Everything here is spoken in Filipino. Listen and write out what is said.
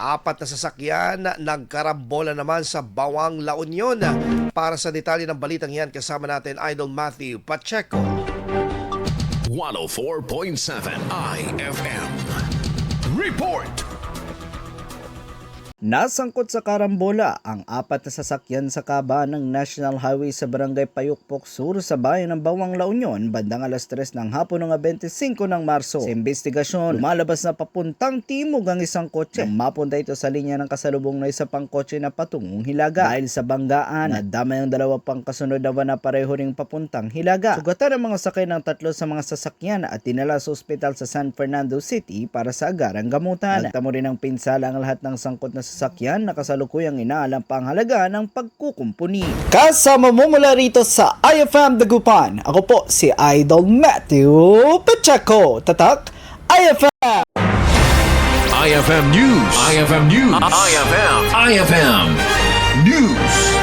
Apat na sasakyan nagkarambola naman sa Bauang, La Union. Para sa detalye ng balitang yan, kasama natin Idol Matthew Pacheco. 104.7 IFM Report. Nasangkot sa karambola ang apat na sasakyan sa kaba ng National Highway sa Barangay Payukpok Sur sa bayan ng Bauang, La Union bandang alas 3 ng hapon ng 25 ng Marso. Sa investigasyon, lumalabas na papuntang timog ang isang kotse. Mapunta ito sa linya ng kasalubong na isa pang kotse na patungong Hilaga. Dahil sa banggaan, nadamay ang dalawa pang kasunod na pareho ring papuntang Hilaga. Sugatan ang mga sakay ng tatlo sa mga sasakyan at dinala sa ospital sa San Fernando City para sa agarang gamutan. Nagtamo rin ng pinsala ang lahat ng sangkot na sasakyan na kasalukuyang inaalam pa ang halaga ng pagkukumpuni. Kasama mo mula rito sa IFM Dagupan, ako po si Idol Matthew Pacheco. Tatak IFM! IFM News. IFM News. IFM News.